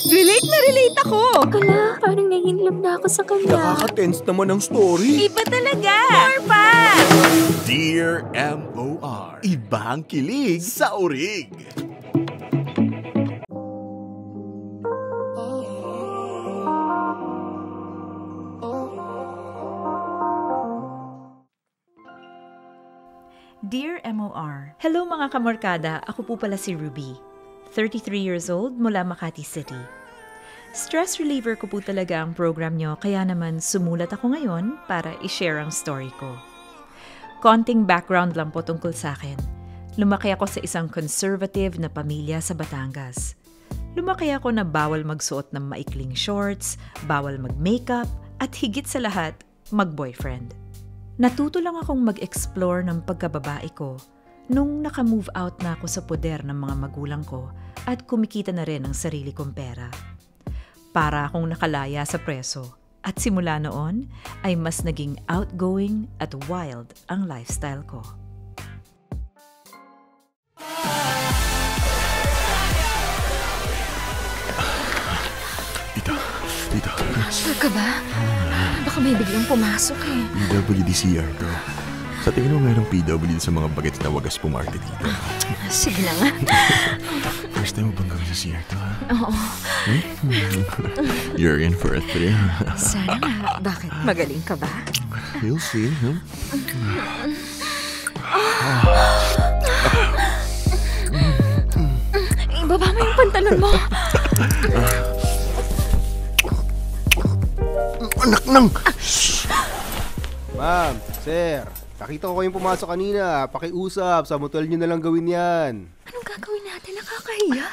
Relate na relate ako! Kala, parang nahihilap na ako sa kanya. Nakaka-tense naman ang story. Iba talaga! More pa! Dear M.O.R. Iba ang kilig sa urig. Dear MOR, hello mga kamorkada, ako po pala si Ruby. 33 years old mula Makati City. Stress reliever ko po talaga ang program nyo, kaya naman sumulat ako ngayon para i-share ang story ko. Konting background lang po tungkol sa akin. Lumaki ako sa isang conservative na pamilya sa Batangas. Lumaki ako na bawal magsuot ng maikling shorts, bawal mag-makeup, at higit sa lahat, mag-boyfriend. Natuto lang akong mag-explore ng pagkababae ko nung naka-move out na ako sa poder ng mga magulang ko at kumikita na rin ng sarili kong pera. Para akong nakalaya sa preso at simula noon ay mas naging outgoing at wild ang lifestyle ko. Tita. Sure ka ba? Baka may biglang pumasok eh. PWD-CR to. Sa tingin mo mayroong PWD sa mga bagets na wagas pumarty dito? Sige na nga. First time mo bang gawin sa CR to, ha? Oo. You're in for a thrill. Sana nga. Bakit? Magaling ka ba? You'll see, huh? Ibaba mo yung pantalon mo. Anak nang! Ma'am, sir, nakita ko kayong pumasok kanina. Pakiusap, sa motel nyo na lang gawin yan. Anong gagawin natin? Nakakahiya.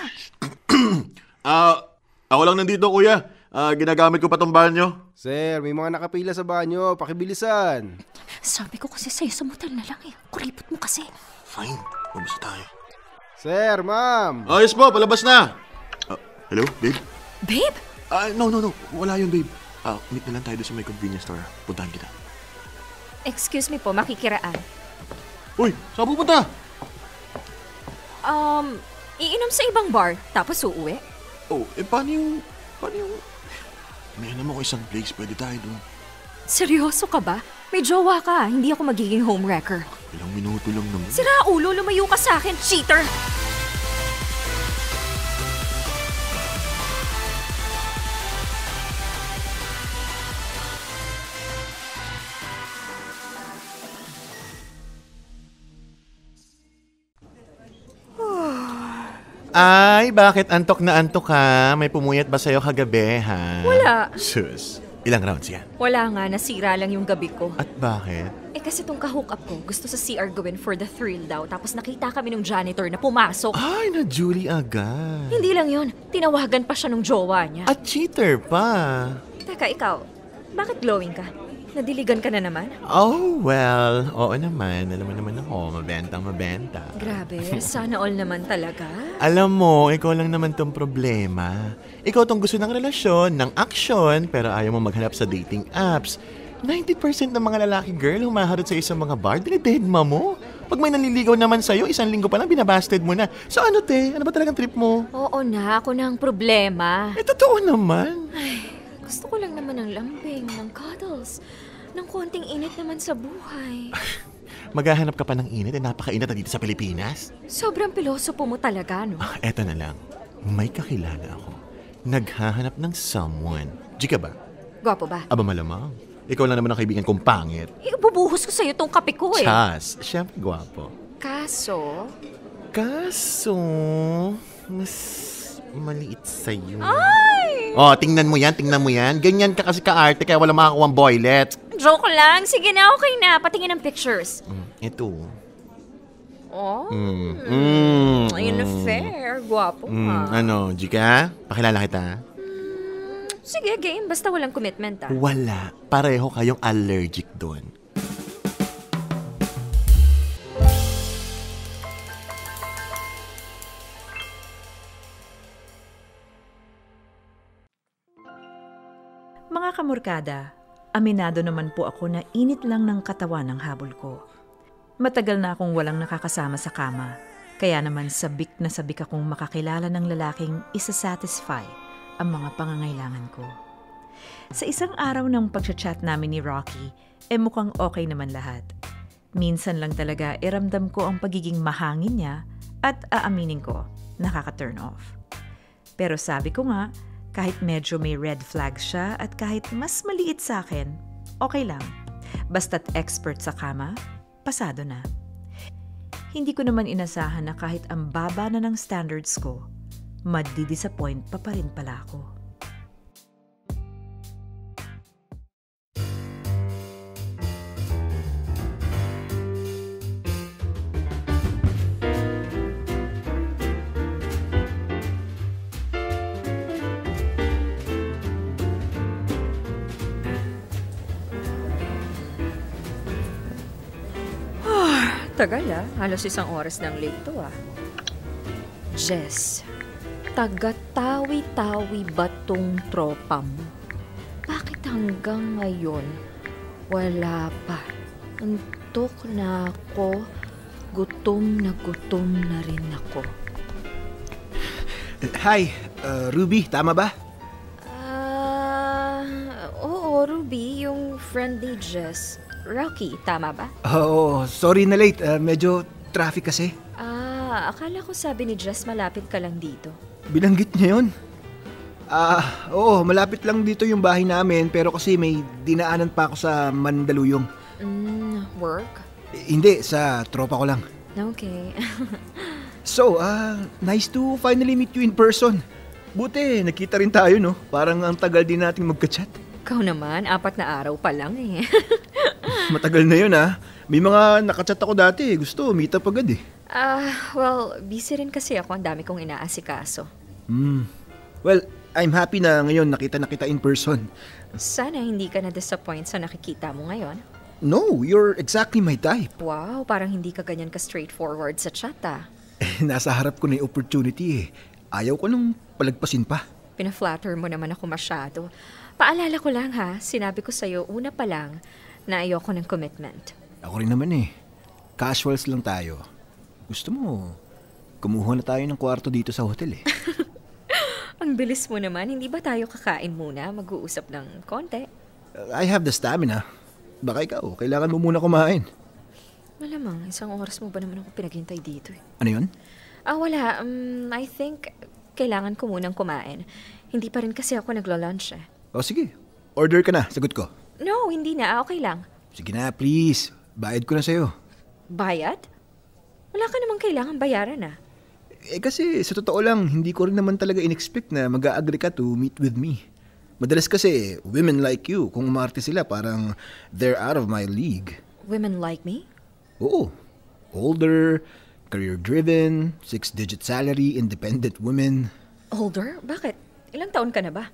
Ako lang nandito, kuya. Ginagamit ko pa tong banyo. Sir, may mga nakapila sa banyo. Pakibilisan. Sabi ko kasi sa'yo sa motel na lang eh. Kuripot mo kasi. Fine, pumunta tayo. Sir, ma'am. Yes po, palabas na. Hello, babe? Babe? No. Wala yun, babe. Meet na lang tayo doon sa may convenience store. Puntahan kita. Excuse me po, makikiraan. Uy, saan pupunta? Iinom sa ibang bar, tapos uuwi? Oh, paano yung... May alam ako isang place, pwede tayo doon. Seryoso ka ba? May jowa ka, hindi ako magiging homewrecker. Ilang minuto lang naman. Sira ulo, lumayo ka sa akin, cheater! Ay, bakit antok na antok ka? May pumuyat ba sa'yo kagabi, ha? Wala. Sus, ilang rounds yan? Wala nga, nasira lang yung gabi ko. At bakit? Kasi tong ka-hook up ko, gusto sa CR gawin for the thrill daw. Tapos nakita kami ng janitor na pumasok. Ay, na-Julie agad. Hindi lang yun, tinawagan pa siya ng jowa niya. At cheater pa. Teka, ikaw, bakit glowing ka? Nadiligan ka na naman? Oh, well, oo naman. Alam mo naman ako, mabenta. Grabe, sana all naman talaga. Alam mo, ikaw lang naman tong problema. Ikaw tong gusto ng relasyon, ng action, pero ayaw mo maghanap sa dating apps. 90% ng mga lalaki girl humaharot sa isang mga bar, dinidedma mo. Pag may nanliligaw naman sa'yo, 1 linggo pa lang binabasted mo na. So ano te, ano ba talagang trip mo? Oo na, ako na ang problema. Totoo naman. Ay, gusto ko lang naman ng lambing, ng cuddles, ng konting init naman sa buhay. Maghahanap ka pa ng init, napakainit na dito sa Pilipinas. Sobrang pilosopo mo talaga, no? Eto na lang, may kakilala ako. Naghahanap ng someone. Jika ba? Gwapo ba? Aba malamang. Ikaw lang naman ang kaibigan kong pangit. Ibubuhos ko sa'yo tong kape ko eh. Chas, syempre gwapo. Kaso, mas maliit sa'yo. ay! Oh, tingnan mo yan. Ganyan ka kasi ka-arte kaya wala makakuha boylet. Joke lang. Sige na, okay na. Patingin ng pictures. Ito. Oh. Ayun na fair. Gwapo ha. Ano, Jika? Pakilala kita. Sige, game. Basta walang commitment ah. Wala. Pareho kayong allergic doon. Mga kamorkada, aminado naman po ako na init lang ng katawan ng habol ko. Matagal na akong walang nakakasama sa kama, kaya naman sabik na sabik akong makakilala ng lalaking isa-satisfy ang mga pangangailangan ko. Sa isang araw ng pagchat namin ni Rocky, mukhang okay naman lahat. Minsan lang talaga iramdam ko ang pagiging mahangin niya at aaminin ko, nakaka-turn off. Pero sabi ko nga, kahit medyo may red flag siya at kahit mas maliit sa akin, okay lang. Basta't expert sa kama, pasado na. Hindi ko naman inasahan na kahit ang baba na ng standards ko, madi-disappoint pa rin pala ako. Tagal halos 1 oras ng late to Jess, taga-tawi-tawi ba tong tropa mo? Bakit hanggang ngayon wala pa? Antok na ako, gutom na rin ako. Hi, Ruby, tama ba? Oo, Ruby, yung friend ni Jess. Rocky, tama ba? Oo, sorry na late. Medyo traffic kasi. Akala ko sabi ni Jess malapit ka lang dito. Binanggit niya yun? Oo, malapit lang dito yung bahay namin pero kasi may dinaanan pa ako sa Mandaluyong. Work? Hindi, sa tropa ko lang. Okay. So, nice to finally meet you in person. Buti, nakita rin tayo, no? Parang ang tagal din nating magka-chat. Ikaw naman, 4 na araw pa lang Matagal na yun, May mga nakachat ako dati. Gusto, meet up agad eh. Well, busy rin kasi ako. Ang dami kong inaasikaso. Well, I'm happy na ngayon nakita na kita in person. Sana hindi ka na-disappoint sa nakikita mo ngayon. No, you're exactly my type. Wow, parang hindi ka ganyan ka-straightforward sa chat Nasa harap ko na yung opportunity eh. Ayaw ko nung palagpasin pa. Pina-flatter mo naman ako masyado. Paalala ko lang sinabi ko sa'yo una pa lang na ayoko ng commitment. Ako rin naman eh. Casuals lang tayo. Gusto mo, kumuha na tayo ng kwarto dito sa hotel eh. Ang bilis mo naman, hindi ba tayo kakain muna? Mag-uusap ng konti? I have the stamina. Baka ikaw, kailangan mo muna kumain. Malamang, 1 oras mo ba naman ako pinaghintay dito eh? Ano yun? Wala. I think kailangan ko munang kumain. Hindi pa rin kasi ako naglo-lunch eh. O sige, order ka na, sagot ko. No, hindi na. Okay lang. Sige na, please. Bayad ko na sa'yo. Bayad? Wala ka namang kailangan bayaran Kasi sa totoo lang, hindi ko rin naman talaga in-expect na mag-a-agree ka to meet with me. Madalas kasi, women like you, kung umarte sila, parang they're out of my league. Women like me? Oo. Older, career-driven, 6-digit salary, independent women. Older? Bakit? Ilang taon ka na ba?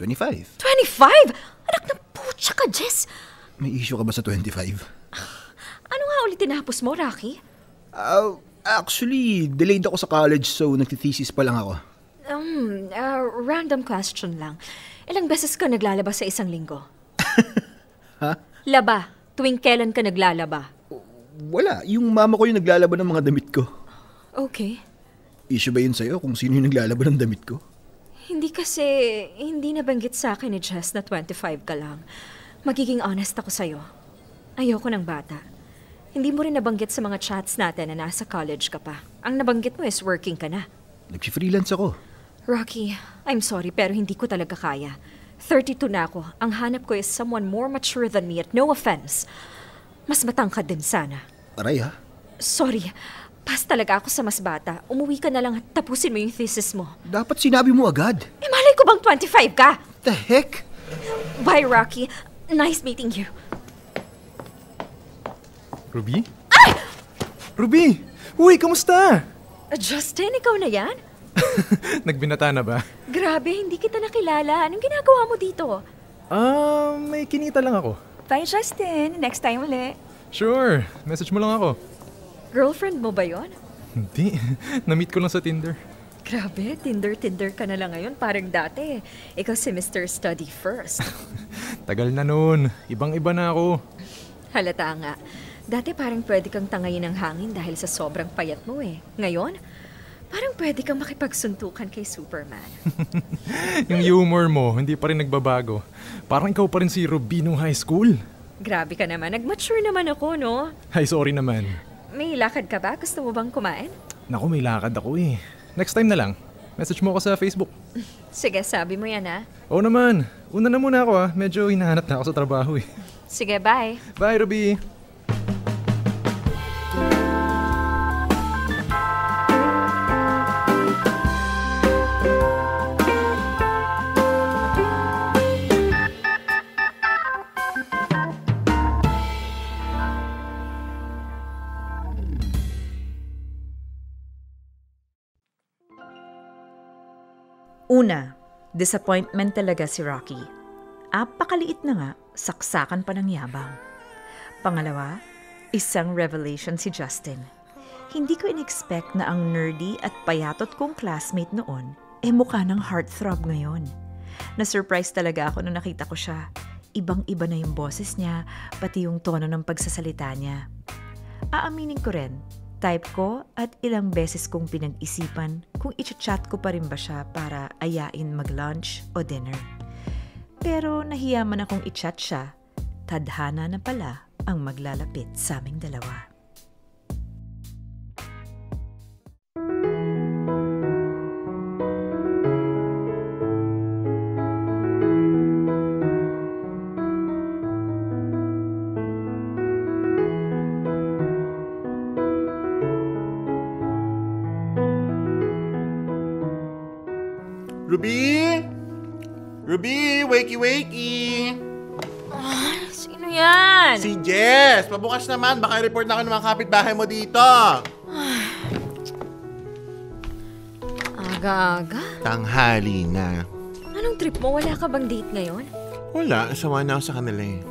25. 25? Anak ng putya ka, Jess! May issue ka ba sa 25? Ano nga ulit tinapos mo, Rocky? Actually, delayed ako sa college so nagtithesis pa lang ako. Random question lang. Ilang beses ka naglalaba sa 1 linggo? Ha? Laba. Tuwing kailan ka naglalaba? Wala. Yung mama ko yung naglalaba ng mga damit ko. Okay. Issue ba yun sa'yo kung sino yung naglalaba ng damit ko? Hindi nabanggit sa akin ni Jess na 25 ka lang. Magiging honest ako sa'yo. Ayoko ng bata. Hindi mo rin nabanggit sa mga chats natin na nasa college ka pa. Ang nabanggit mo is working ka na. Nag-freelance ako. Rocky, I'm sorry pero hindi ko talaga kaya. 32 na ako. Ang hanap ko is someone more mature than me at no offense. Mas matangkad din sana. Aray Sorry, pass talaga ako sa mas bata. Umuwi ka na lang at tapusin mo yung thesis mo. Dapat sinabi mo agad. Malay ko bang 25 ka? The heck? Bye, Rocky. Nice meeting you. Ruby? Ay! Ruby! Uy, kamusta? Justin, ikaw na yan? Nagbinata na ba? Grabe, hindi kita nakilala. Anong ginagawa mo dito? May kinita lang ako. Bye, Justin. Next time ulit. Sure, message mo lang ako. Girlfriend mo ba yon? Hindi, na-meet ko lang sa Tinder. Grabe, Tinder ka na lang ngayon. Parang dati. Ikaw si Mr. Study First. Tagal na nun. Ibang-iba na ako. Halata nga. Dati parang pwede kang tangayin ng hangin dahil sa sobrang payat mo eh. Ngayon, Parang pwede kang makipagsuntukan kay Superman. Yung humor mo, hindi pa rin nagbabago. Parang ikaw pa rin si Ruby nung high school. Grabe ka naman. Nag-mature naman ako, no? Ay, sorry naman. May lakad ka ba? Gusto mo bang kumain? Naku, may lakad ako eh. Next time na lang. Message mo ako sa Facebook. Sige, sabi mo yan, ha? Oo naman. Una na muna ako Medyo hinahanap na ako sa trabaho eh. Sige, bye. Bye, Ruby. Una, disappointment talaga si Rocky. Apakaliit na nga, saksakan pa ng yabang. Pangalawa, isang revelation si Justin. Hindi ko in-expect na ang nerdy at payatot kong classmate noon mukha ng heartthrob ngayon. Na-surprise talaga ako nung nakita ko siya. Ibang-iba na yung boses niya, pati yung tono ng pagsasalita niya. Aaminin ko rin, type ko at ilang beses kong pinag-isipan kung i-chat ko pa rin ba siya para ayain mag-lunch o dinner. Pero nahiyaman akong i-chat siya, tadhana na pala ang maglalapit sa aming dalawa. Ruby? Ruby, wakey! Sino yan? Si Jess! Pabukas naman, baka i-report na ako ng mga kapitbahay mo dito. Aga-aga? Tanghali na. Anong trip mo? Wala ka bang date ngayon? Wala, sawa na ako sa kanila eh.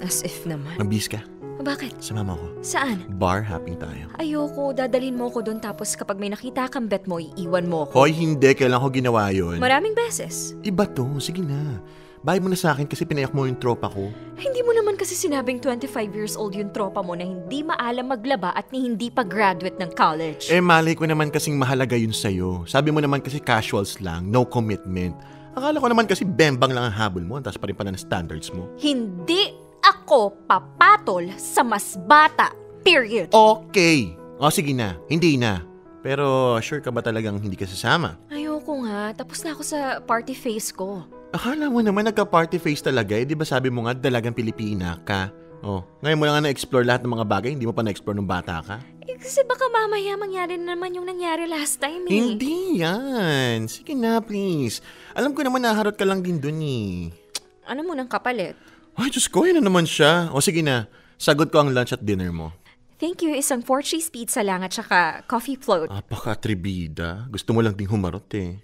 As if naman. Mabis ka. Bakit? Sama mo ako. Saan? Bar hopping tayo. Ayoko, dadalhin mo ko doon tapos kapag may nakita kang bet mo, iiwan mo ko. Hoy, hindi. Kailan ko ginawa yun? Maraming beses. Iba to. Sige na. Bayad mo na sa akin kasi pinayak mo yung tropa ko. Hindi mo naman kasi sinabing 25 years old yung tropa mo na hindi maalam maglaba at ni hindi pa graduate ng college. Eh, malay ko naman kasing mahalaga yun sa'yo. Sabi mo naman kasi casuals lang, no commitment. Akala ko naman kasi bembang lang ang habol mo, tapos pa rin pala ng standards mo. Hindi ako papatol sa mas bata. Period. Okay. O, sige na. Hindi na. Pero sure ka ba talagang hindi ka sasama? Ayoko nga. Tapos na ako sa party face ko. Akala mo naman nagka-party face talaga eh. Di ba sabi mo nga dalagang Pilipina ka? Oh, ngayon mo lang nga na-explore lahat ng mga bagay, hindi mo pa na-explore nung bata ka? Eh, kasi baka mamaya mangyari na naman yung nangyari last time eh. Hindi yan. Sige na, please. Alam ko naman naharot ka lang din dun eh. Ano mo nang kapalit? Ay, Diyos ko, yun na naman siya. O sige na, sagot ko ang lunch at dinner mo. Thank you. Isang 4-cheese pizza lang at saka coffee float. Apaka-tribida. Gusto mo lang ding humarot eh.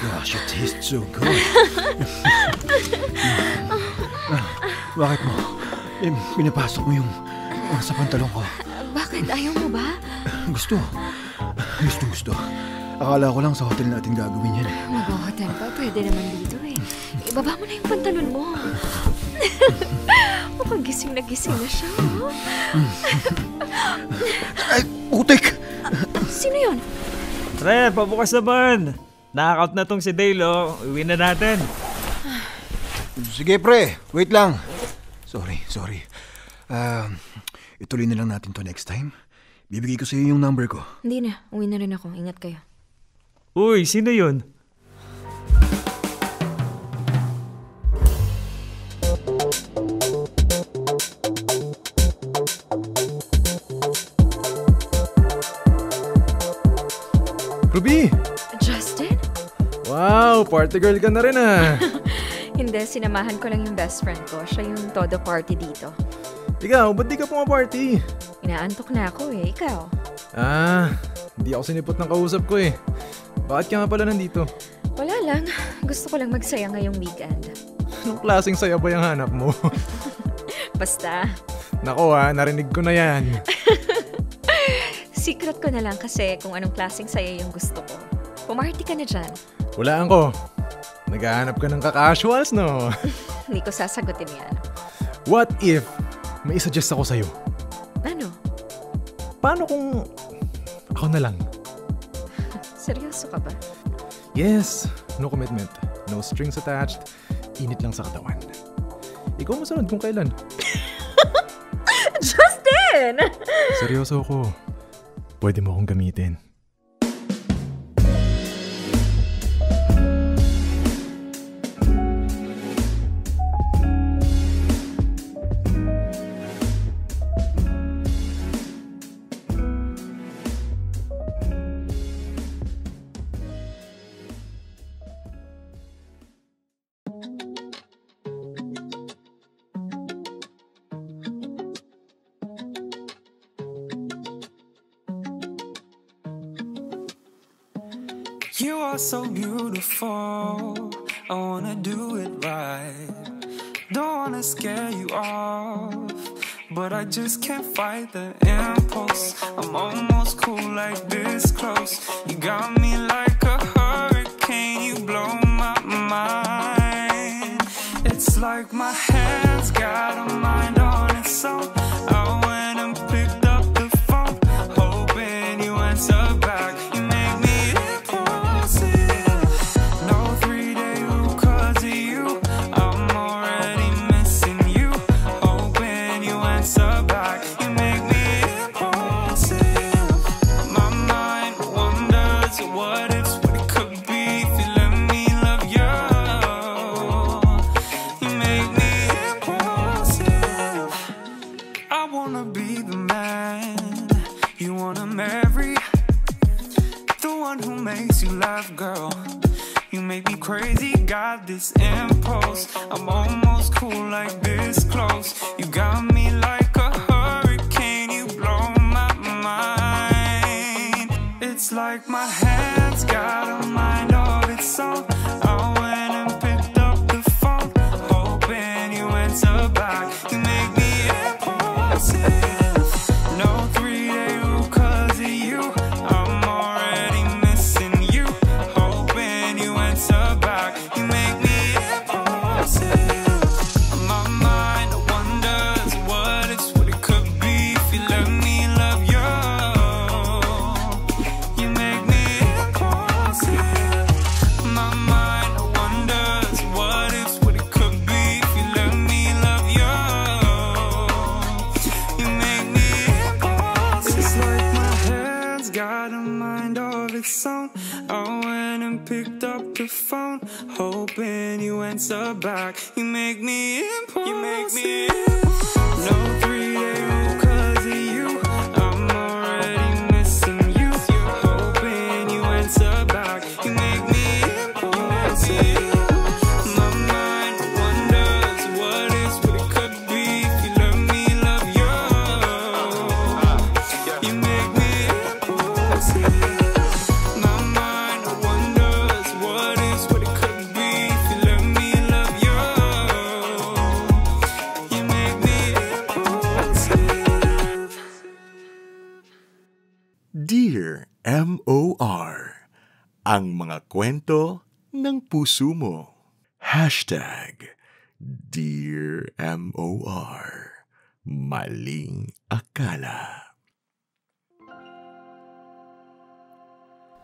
Gosh, it tastes so good. Bakit mo? Pinapasok mo yung sa pantalon ko. Bakit? Ayaw mo ba? Gusto. Akala ko lang sa hotel natin gagawin yan. Mag-hotel pa? Pwede naman dito eh. Ibaba mo na yung pantalon mo. Mukhang gising na siya. Oh. Ay, utik! Sino yun? Pre, pabukas naman. Knock-out na tong si Dale, oh. Uwi na natin. Sige pre, wait lang. Sorry. Ituloy na lang natin to next time. Bibigay ko sa iyo yung number ko. Hindi na. Uwi na rin ako. Ingat kayo. Uy, sino yun? Ruby! Justin? Wow, party girl ka na rin Hindi, sinamahan ko lang yung best friend ko. Siya yung todo party dito. Ikaw, ba't di ka pumaparty? Inaantok na ako eh. Ikaw? Hindi ako sinipot ng kausap ko eh. Bakit ka nga pala nandito? Wala lang. Gusto ko lang magsaya ngayong weekend. Anong klaseng saya ba yung hanap mo? Basta. Nako narinig ko na yan. Secret ko na lang kasi kung anong klaseng saya yung gusto ko. Pumarty ka na dyan. Walaan ko. Naghahanap ka ng ka-casuals, no? Hindi ko sasagutin yan. What if may isuggest ako sa'yo? Ano? Paano kung ako na lang? Seryoso ka ba? Yes, no commitment. No strings attached. Init lang sa katawan. Ikaw masunod kung kailan. Justin! Seryoso ako. Pwede mo akong gamitin. You are so beautiful, I wanna do it right. Don't wanna scare you off, but I just can't fight the impulse. I'm almost cool like this close. You got me like a hurricane, you blow my mind. It's like my hands got a mind on its own. I went and picked up the phone, hoping you answer back. You make me girl, you make me crazy, got this impulse. I'm almost cool like this close. You got me like a hurricane, you blow my mind. It's like my hands got a mind of its own. I went and picked up the phone, hoping you answer back. You make me impulsive. No 3-day rule 'cause of you. I'm already missing you. You make me impulsive. My mind wonders what it could be if you let me love you. You make me impulsive. My mind wonders what it could be if you let me love you. You make me impulsive. It's like my head's got a mind of its own. I went and picked up the phone, hoping you answer back. You make me impulsive. You make me no 3-day rule 'cause of you. I'm already missing you. Hoping you answer back. You make me impulsive. My mind wonders what it could be if you let me love you. You make me impulsive. Dear M.O.R. Ang mga kwento ng puso mo. #Dear M.O.R. Maling akala.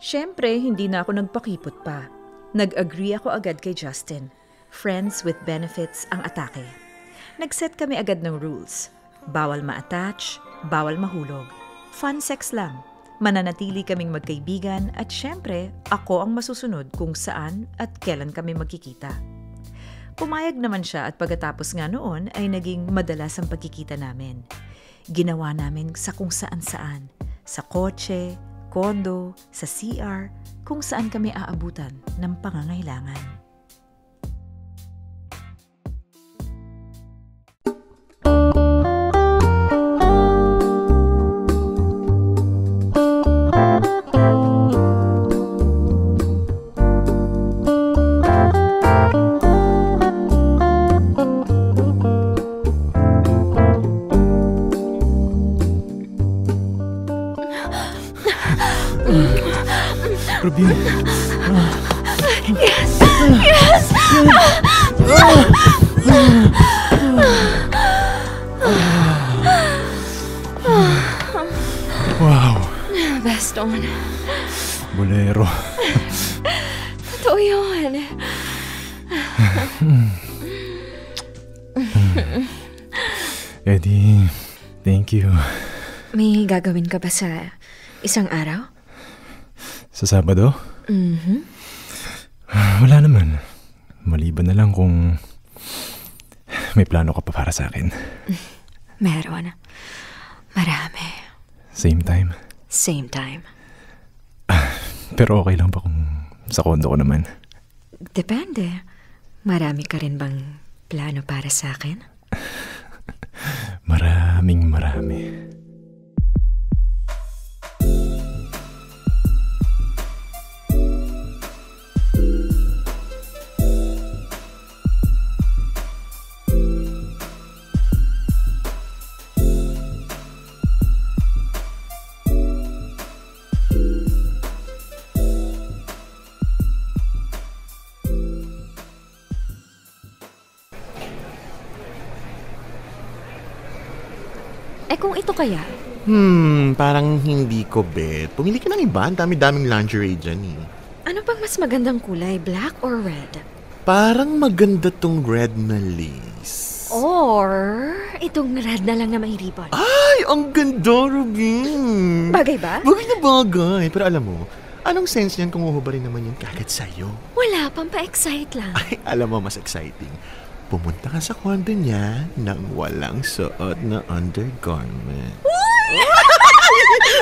Siyempre, hindi na ako nagpakipot pa. Nag-agree ako agad kay Justin. Friends with benefits ang atake. Nag-set kami agad ng rules. Bawal ma-attach, bawal mahulog. Fun sex lang. Mananatili kaming magkaibigan at syempre, ako ang masusunod kung saan at kailan kami magkikita. Pumayag naman siya at pagkatapos nga noon ay naging madalas ang pagkikita namin. Ginawa namin sa kung saan-saan. Sa kotse, kondo, sa CR, kung saan kami aabutan ng pangangailangan. Ruby, Gaston. Bolero. Totoo yun. Eddie, thank you. May gagawin ka ba sa isang araw? Sa Sabado? Wala naman. Maliban na lang kung may plano ka pa para sa akin. Meron. Marami. Same time? Same time. Pero okay lang ba kung sa kondo ko naman? Depende. Marami ka rin bang plano para sa akin? Maraming marami. Kung ito kaya? Parang hindi ko bet. Pumili ka ng iba. Ang dami-daming lingerie dyan eh. Ano bang mas magandang kulay? Black or red? Parang maganda tong red na lace. Or itong red na lang na may ribbon? Ay, ang ganda, Rubin! Bagay ba? Bagay na bagay. Pero alam mo, anong sense niyan kung uhubarin naman yun kagad sa'yo? Wala, pampa-excite lang. Ay, alam mo, mas exciting. Pumunta ka sa kondo niya nang walang suot na undergarment.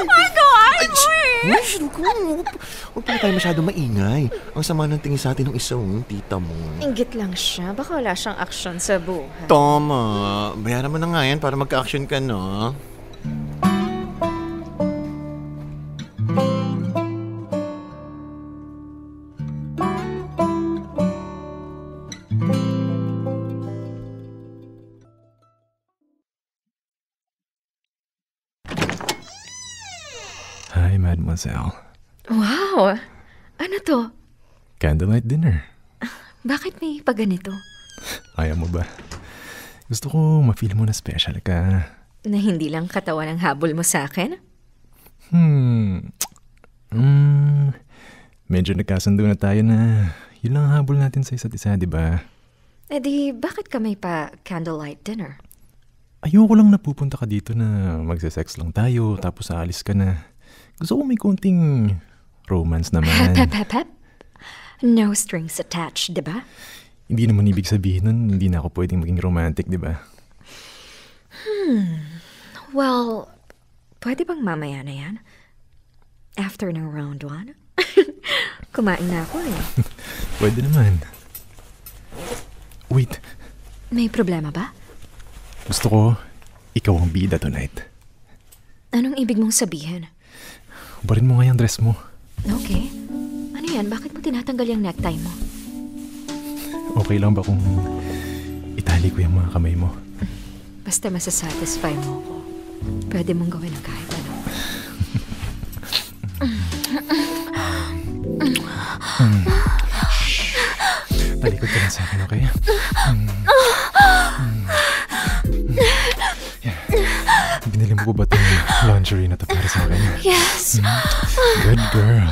Magawain mo eh! Huwag pala tayo masyadong maingay. Ang sama ng tingin sa atin ng isang tita mo. Inggit lang siya. Baka wala siyang aksyon sa buhay. Tama. Bayaran mo na nga yan para magka-action ka, no? Hi, Mademoiselle. Wow! Ano to? Candlelight dinner. Bakit may paganito? Ayaw mo ba? Gusto ko ma-feel mo na special ka. Na hindi lang katawan ang habol mo sa akin? Medyo nagkasundo na tayo na yun lang ang habol natin sa isa't isa, di ba? Eh di, bakit ka may pa candlelight dinner? Ayoko lang napupunta ka dito na magse-sex lang tayo tapos aalis ka na. Gusto ko may konting romance naman. Pep. No strings attached, di ba? Hindi naman ibig sabihin nun, hindi na ako pwedeng maging romantic, di ba? Well, pwede bang mamaya na yan? After ng round 1? Kumain na ako eh. Pwede naman. Wait, May problema ba? gusto ko ikaw ang bida tonight. Anong ibig mong sabihin? Barin mo nga yung dress mo. Okay. Ano yan? Bakit mo tinatanggal yung necktie mo? Okay lang ba kung itali ko yung mga kamay mo? Basta masasatisfy mo ako. Pwede mong gawin ang kahit ano. Talikod ka na sa akin, okay? Binili mo ko ba itong lingerie na to para sa akin? Yes! Good girl.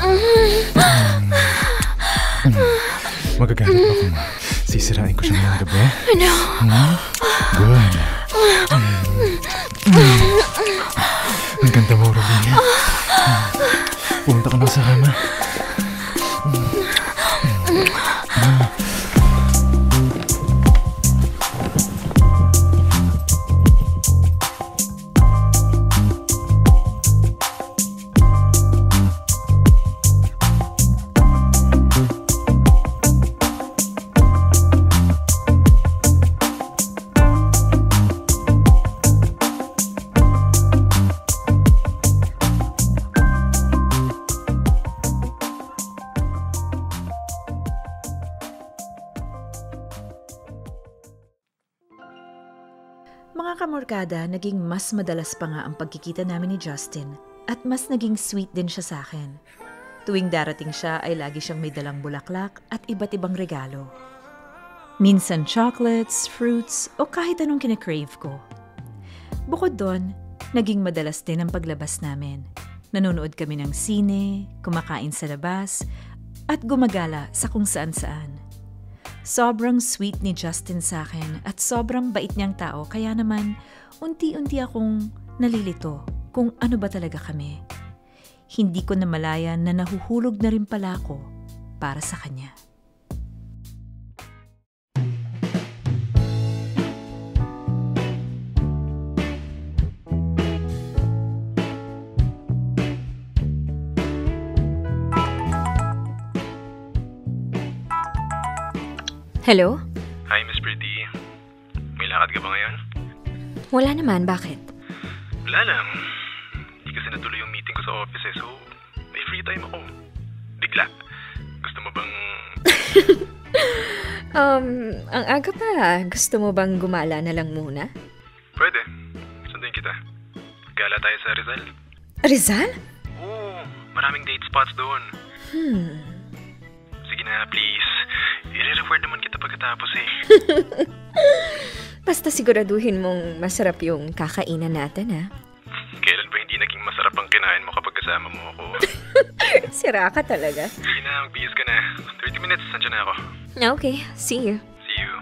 Magagalit ba kung sisirain ko siya ngayong gabi? No! Good. Ang ganda mo, Robin. Pumunta ka na sa kama. Mga kamorkada, naging mas madalas pa nga ang pagkikita namin ni Justin at mas naging sweet din siya sa akin. Tuwing darating siya ay lagi siyang may dalang bulaklak at iba't ibang regalo. Minsan chocolates, fruits o kahit anong kinakrave ko. Bukod doon, naging madalas din ang paglabas namin. Nanonood kami ng sine, kumakain sa labas, at gumagala sa kung saan-saan. Sobrang sweet ni Justin sa akin at sobrang bait niyang tao, kaya naman unti-unti akong nalilito kung ano ba talaga kami. Hindi ko namalayan na nahuhulog na rin pala ako para sa kanya. Hello? Hi, Miss Pretty. May lakad ka ba ngayon? Wala naman, bakit? Wala lang. Hindi kasi natuloy yung meeting ko sa office so may free time ako. Bigla. Gusto mo bang... Ang aga pa. Gusto mo bang gumala na lang muna? Pwede. Sundin kita. Gala tayo sa Rizal. Rizal? Oo, maraming date spots doon. Sige na, please. I-reward naman kita pagkatapos eh. Basta siguraduhin mong masarap yung kakainan natin, ha? Kailan ba hindi naging masarap ang kinain mo kapag kasama mo ako? Sira ka talaga. Sige na, magbihis ka na. 30 minutes, nandiyan na ako. Okay, see you. See you.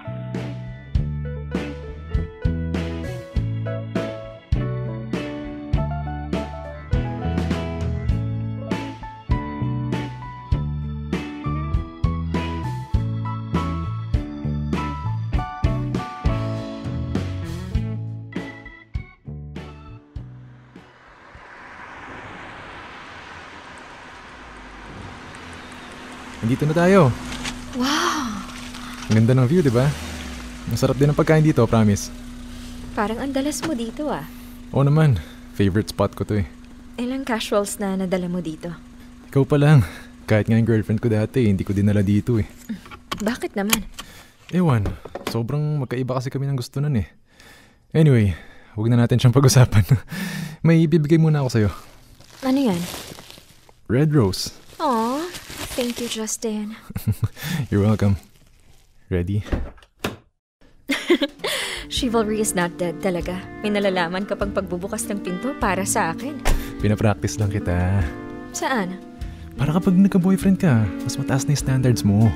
Nandito na tayo. Wow! Ang ganda ng view, di ba? Masarap din ang pagkain dito, promise. Parang ang dalas mo dito, ah. Oo naman. Favorite spot ko to eh. Ilang casuals na nadala mo dito? Ikaw pa lang. Kahit nga yung girlfriend ko dati, hindi ko dinala dito eh. Bakit naman? Ewan, sobrang magkaiba kasi kami ng gusto nun eh. Anyway, huwag na natin siyang pag-usapan. May ibibigay muna ako sa'yo. Ano yan? Red Rose. Aw, thank you, Justin. You're welcome. Ready? Chivalry is not dead talaga. May nalalaman kapag pagbubukas ng pinto para sa akin. Pinapractice lang kita. Saan? Para kapag nagka-boyfriend ka, mas mataas na yung standards mo.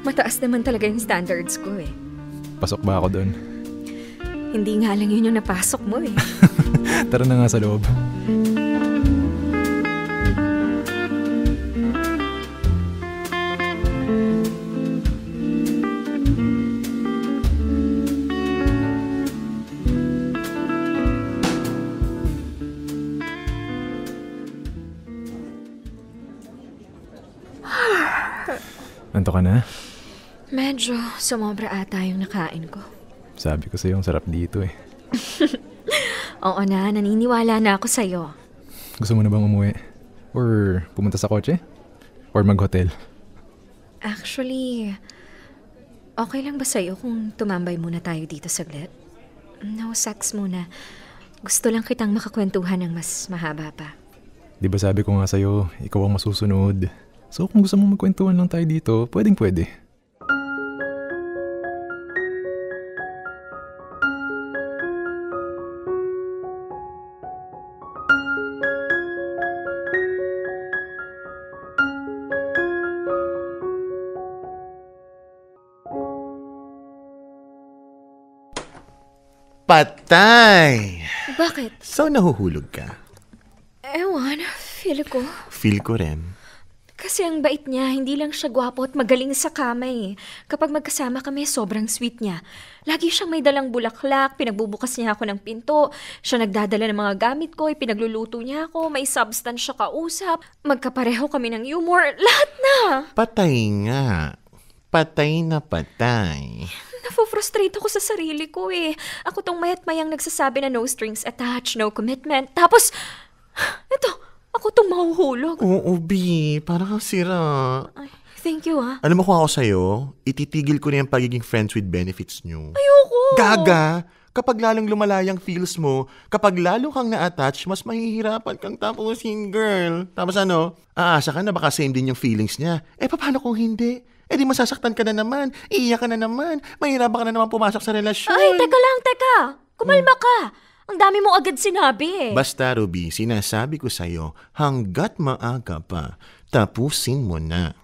Mataas naman talaga yung standards ko eh. Pasok ba ako doon? Hindi nga lang yun yung napasok mo eh. Tara na nga sa loob. Anto ka na? Medyo sumobra ata yung nakain ko. Sabi ko sa'yo, ang sarap dito eh. Oo na, naniniwala na ako sa'yo. Gusto mo na bang umuwi? Or pumunta sa kotse? Or mag-hotel? Actually, okay lang ba sa'yo kung tumambay muna tayo dito saglit? No sex muna. Gusto lang kitang makakwentuhan ng mas mahaba pa. Di ba sabi ko nga sa'yo, ikaw ang masusunod. So kung gusto mo magkwentuhan lang tayo dito, pwedeng-pwede. Patay! Bakit? So, nahuhulog ka? Ewan, feel ko. Feel ko rin. Kasi ang bait niya, hindi lang siya gwapo at magaling sa kamay. Kapag magkasama kami, sobrang sweet niya. Lagi siyang may dalang bulaklak, pinagbubukas niya ako ng pinto, siya nagdadala ng mga gamit ko, pinagluluto niya ako, may substance siya kausap, magkapareho kami ng humor, lahat na! Patay nga. Patay na patay. Nafo-frustrate ako sa sarili ko eh. Ako tong mayat-mayang nagsasabi na no strings attached, no commitment. Tapos, ito, ako tong mahuhulog. Oo, B. Parang kang sira. Ay, thank you ah. Alam mo kung ako sa'yo, ititigil ko na yung pagiging friends with benefits nyo. Ayoko! Gaga! Kapag lalong lumalayang feels mo, kapag lalo kang na-attach, mas mahihirapan kang tapusin, girl. Tapos ano, aasa ka na baka same din yung feelings niya. Eh, paano kung hindi? Eh di masasaktan ka na naman, iiyak ka na naman, mahirapan ka na naman pumasok sa relasyon. Ay, teka lang, teka. Kumalma ka. Ang dami mo agad sinabi eh. Basta, Ruby, sinasabi ko sa'yo, hanggat maaga pa, tapusin mo na.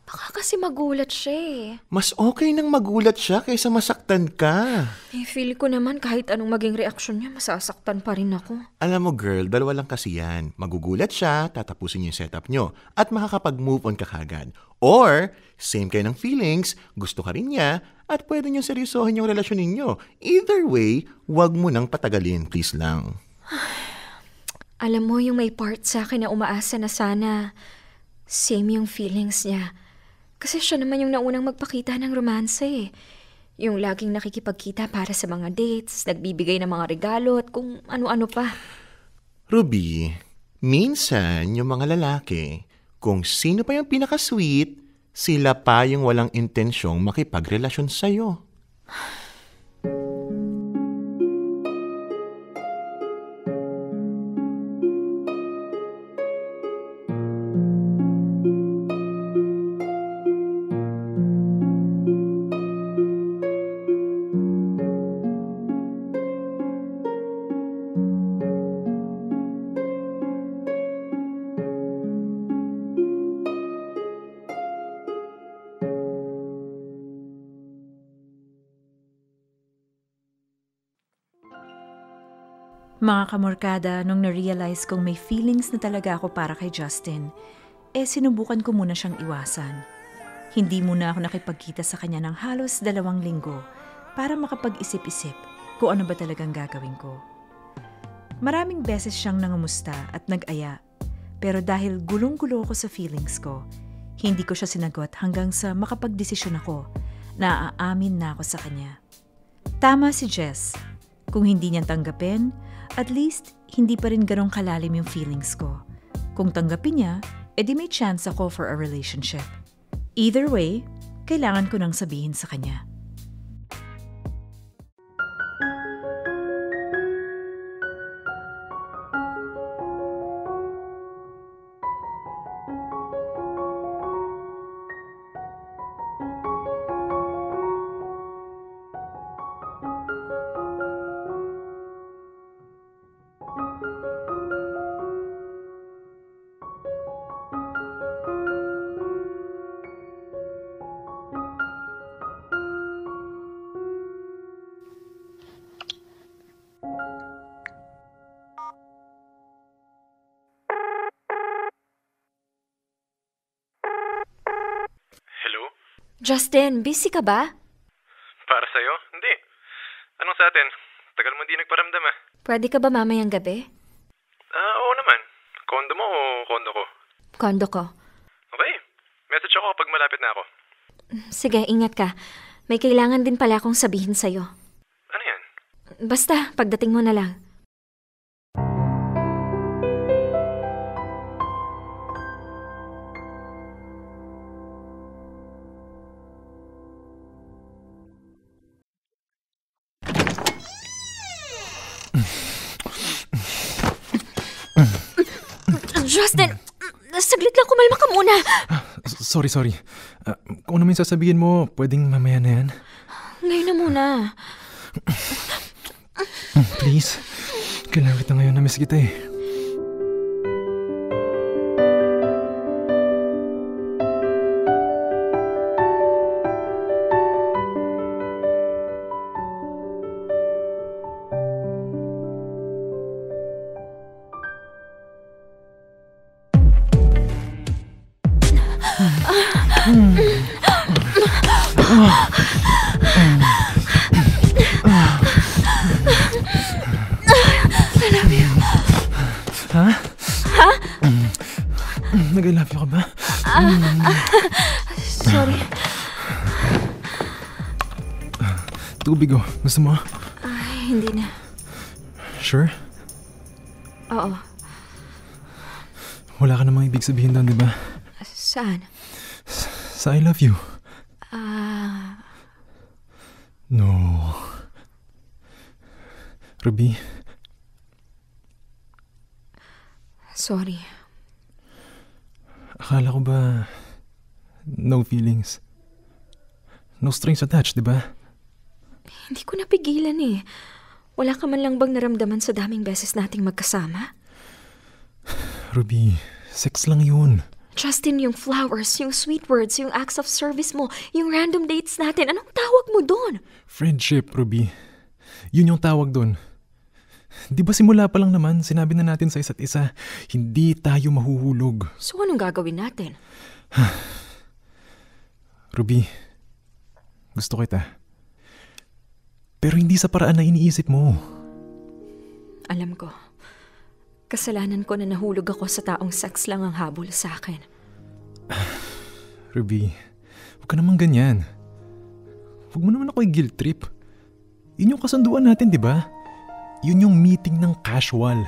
Baka kasi magulat siya eh. Mas okay nang magulat siya kaysa masaktan ka. Feel ko naman kahit anong maging reaksyon niya, masasaktan pa rin ako. Alam mo girl, dalawa lang kasi yan. Magugulat siya, tatapusin niyo yung setup niyo, at makakapag-move on ka kagad. Or, same kayo ng feelings, gusto ka rin niya, at pwede niyo seryosohin yung relasyon ninyo. Either way, wag mo nang patagalin, please lang. Alam mo, yung may part sa akin na umaasa na sana same yung feelings niya. Kasi siya naman yung naunang magpakita ng romanse eh. Yung laging nakikipagkita para sa mga dates, nagbibigay ng mga regalo at kung ano-ano pa. Ruby, minsan yung mga lalaki, kung sino pa yung pinaka-sweet, sila pa yung walang intensyong makipagrelasyon sa'yo. Mga kamorkada, nung na-realize kong may feelings na talaga ako para kay Justin, sinubukan ko muna siyang iwasan. Hindi muna ako nakipagkita sa kanya ng halos 2 linggo para makapag-isip-isip kung ano ba talagang gagawin ko. Maraming beses siyang nangumusta at nag-aya, pero dahil gulong-gulo ko sa feelings ko, hindi ko siya sinagot hanggang sa makapagdesisyon ako na aamin na ako sa kanya. Tama si Jess. Kung hindi niya tanggapin, at least hindi pa rin ganong kalalim yung feelings ko. Kung tanggapin niya, edi may chance ako for a relationship. Either way, kailangan ko nang sabihin sa kanya. Justin, busy ka ba? Para sa'yo? Hindi. Anong sa atin? Tagal mo di nagparamdam ah. Pwede ka ba mamayang gabi? Oo naman. Kondo mo o kondo ko? Kondo ko. Okay. Message ako kapag malapit na ako. Sige, ingat ka. May kailangan din pala akong sabihin sa'yo. Ano yan? Basta, pagdating mo na lang. Justin, saglit lang, kumalma ka muna. Sorry. Kung ano man sasabihin mo, pwedeng mamaya na yan. Ngayon na muna. Please, kailangan kita ngayon, na-miss kita eh. Nag-I love you ka ba? Sorry. Tubig oh. Gusto mo? Hindi na. Sure? Oo. Wala ka namang ibig sabihin doon, di ba? Saan? Sa I love you. No. Ruby? Sorry. Akala ko ba no feelings? No strings attached, di ba? Hindi ko napigilan eh. Wala ka man lang bang naramdaman sa daming beses nating magkasama? Ruby, sex lang yun. Justin, yung flowers, yung sweet words, yung acts of service mo, yung random dates natin, anong tawag mo doon? Friendship, Ruby. Yun yung tawag doon. Di ba simula pa lang naman, sinabi na natin sa isa't isa, hindi tayo mahuhulog. So anong gagawin natin? Ruby, gusto kita. Pero hindi sa paraan na iniisip mo. Alam ko. Kasalanan ko na nahulog ako sa taong sex lang ang habol sa akin. Ruby, huwag ka naman ganyan. Huwag mo naman ako i-guilt trip. Yun yung kasunduan natin, di ba? Yun yung meeting ng casual,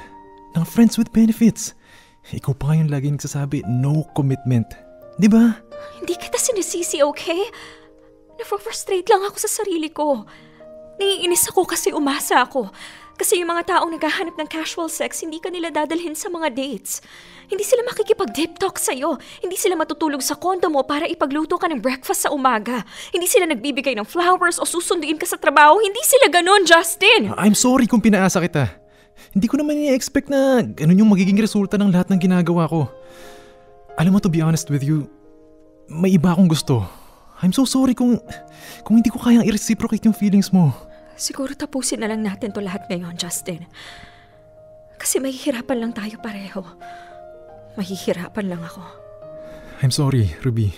ng friends with benefits. Ikaw pa ngayon lagi nagsasabi, no commitment. Di ba? Hindi kita sinisisi, okay? Nafro-frustrate lang ako sa sarili ko. Naiinis ako kasi umasa ako. Kasi yung mga taong naghahanap ng casual sex, hindi ka nila dadalhin sa mga dates. Hindi sila makikipag-deep talk sa'yo. Hindi sila matutulog sa kondo mo para ipagluto ka ng breakfast sa umaga. Hindi sila nagbibigay ng flowers o susunduin ka sa trabaho. Hindi sila ganon, Justin! I'm sorry kung pinaasa kita. Hindi ko naman i-expect na ganun yung magiging resulta ng lahat ng ginagawa ko. Alam mo, to be honest with you, may iba akong gusto. I'm so sorry kung hindi ko kayang i-reciprocate yung feelings mo. Siguro tapusin na lang natin to lahat ngayon, Justin. Kasi mahihirapan lang tayo pareho. Mahihirapan lang ako. I'm sorry, Ruby.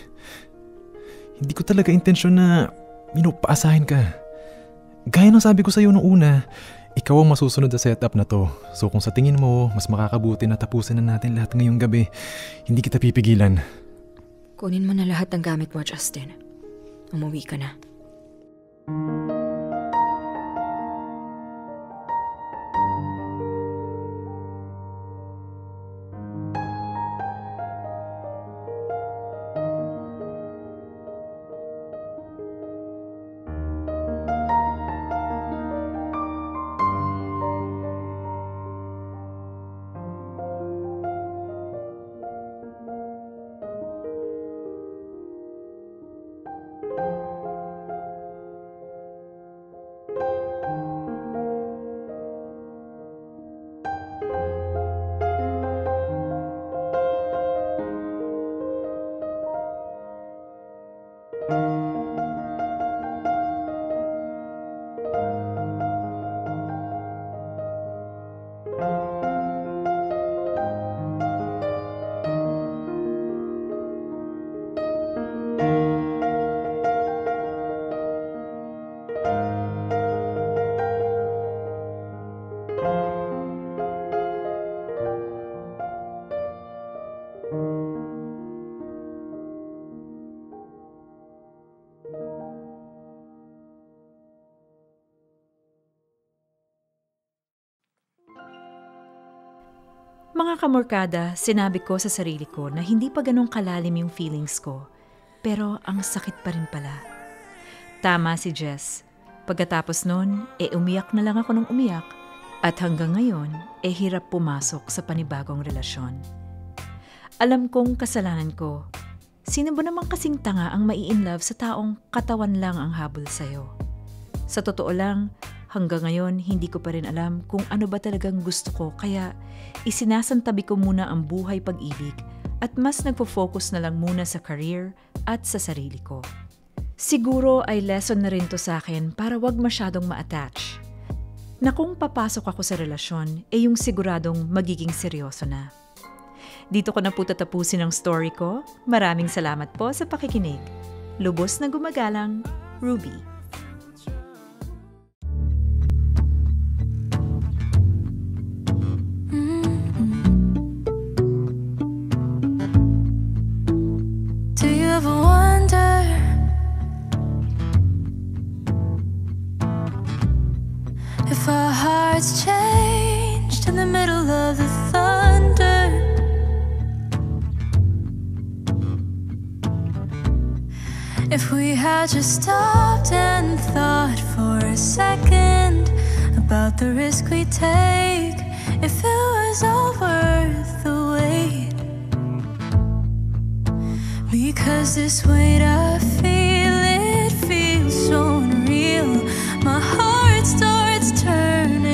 Hindi ko talaga intensyon na, paasahin ka. Gaya ng sabi ko sa'yo nung una, ikaw ang masusunod sa setup na to. So kung sa tingin mo, mas makakabuti na tapusin na natin lahat ngayong gabi, hindi kita pipigilan. Kunin mo na lahat ng gamit mo, Justin. Umuwi ka na. Mga kamorkada, sinabi ko sa sarili ko na hindi pa ganun kalalim yung feelings ko. Pero ang sakit pa rin pala. Tama si Jess. Pagkatapos nun, umiyak na lang ako ng umiyak. At hanggang ngayon, hirap pumasok sa panibagong relasyon. Alam kong kasalanan ko. Sino ba naman kasing tanga ang mai-inlove sa taong katawan lang ang habol sa'yo? Sa totoo lang, hanggang ngayon, hindi ko pa rin alam kung ano ba talagang gusto ko, kaya isinasantabi ko muna ang buhay pag-ibig at mas nagpo-focus na lang muna sa career at sa sarili ko. Siguro ay lesson na rin to sa akin para wag masyadong ma-attach. Na kung papasok ako sa relasyon, yung siguradong magiging seryoso na. Dito ko na po tatapusin ang story ko. Maraming salamat po sa pakikinig. Lubos na gumagalang, Ruby. If our hearts changed in the middle of the thunder, if we had just stopped and thought for a second about the risk we take, if it was all worth the wait, because this weight I feel, it feels so unreal. My heart starts turning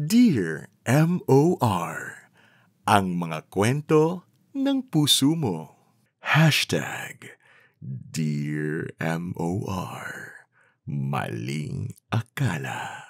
Dear M.O.R. Ang mga kwento ng puso mo. #Dear M.O.R. Maling akala.